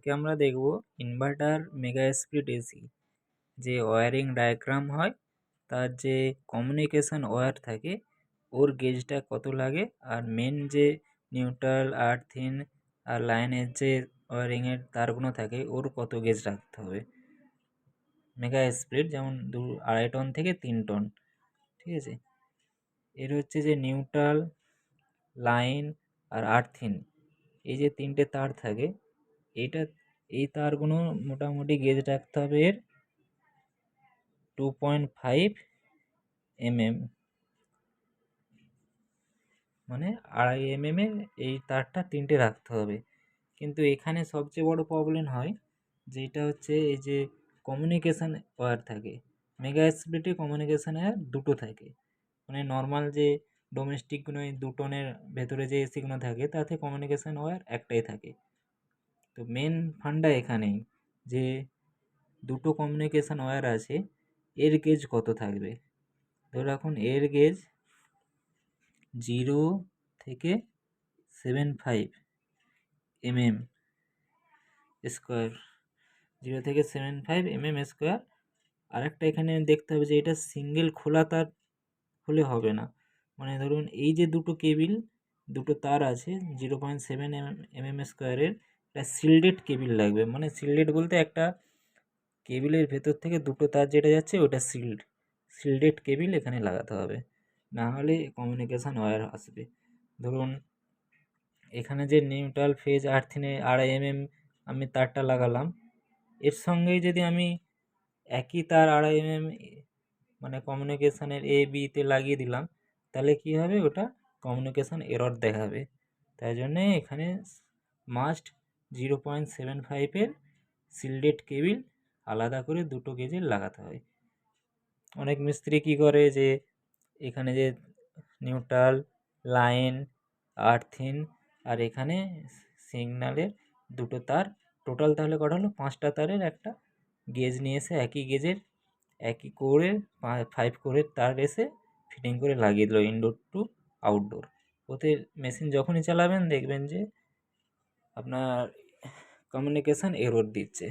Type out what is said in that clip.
আজকে আমরা দেখব ইনভার্টার মেগা স্প্লিট এসি যে ওয়্যারিং ডায়াগ্রাম হয়, তার যে কমিউনিকেশন ওয়্যার থাকে ওর গেজটা কত লাগে, আর মেন যে নিউট্রাল আর্থিন আর লাইনের যে ওয়্যারিংয়ের তারগুলো থাকে ওর কত গেজ রাখতে হবে। মেগা স্প্লিট যেমন 2.5 টন থেকে 3 টন, ঠিক আছে। এর হচ্ছে যে নিউট্রাল, লাইন আর আর্থিন, এই যে তিনটে তার থাকে, এই তারগুলো মোটামুটি গেজ রাখতে হবে এর 2.5 mm, মানে 2.5 mm এর এই তারটা তিনটে রাখতে হবে। কিন্তু এখানে সবচেয়ে বড় প্রবলেম হয় যেটা হচ্ছে এই যে কমিউনিকেশান ওয়্যার থাকে। মেগা স্প্লিটে কমিউনিকেশান ওয়্যার দুটো থাকে, মানে নর্মাল যে ডোমেস্টিকগুলো 2 টনের ভেতরে যে এসিগুলো থাকে তাতে কমিউনিকেশান ওয়্যার একটাই থাকে। তো মেন ফান্ডা এখানেই যে দুটো কমিউনিকেশান ওয়্যার আছে, এর গেজ কত থাকবে। ধরে রাখুন এর গেজ 0 থেকে 75 mm স্কোয়ার, 0 থেকে 75 mm স্কোয়ার। আরেকটা এখানে দেখতে হবে যে এটা সিঙ্গেল খোলা তার হলে হবে না, মানে ধরুন এই যে দুটো তার আছে 0.7 mm স্কোয়ারের, এটা শিল্ডেড কেবিল লাগবে। মানে শিল্ডেড বলতে একটা কেবিলের ভেতর থেকে দুটো তার যেটা যাচ্ছে ওটা শিল্ডেড কেবিল এখানে লাগাতে হবে, না হলে কমিউনিকেশান ওয়্যার আসবে। ধরুন এখানে যে নিউট্রাল ফেজ আর্থিনে 2.5 mm আমি তারটা লাগালাম, এর সঙ্গেই যদি আমি একই তার 2.5 mm মানে কমিউনিকেশানের বিতে লাগিয়ে দিলাম, তাহলে কী হবে, ওটা কমিউনিকেশান এরর দেখাবে। তাই জন্যে এখানে মাস্ট 0.75-এর শিল্ডেড কেবিল আলাদা করে দুটো গেজের লাগাতে হয়। অনেক মিস্ত্রি কী করে যে এখানে যে নিউট্রাল, লাইন, আর্থিন আর এখানে সিগনালের দুটো তার, টোটাল তাহলে কটা হলো 5টা তারের একটা গেজ নিয়ে এসে একই করে 5 করে তার এসে ফিটিং করে লাগিয়ে দিল ইনডোর টু আউটডোর। ওতে মেশিন যখনই চালাবেন দেখবেন যে আপনার কমিউনিকেশান এরর দিচ্ছে।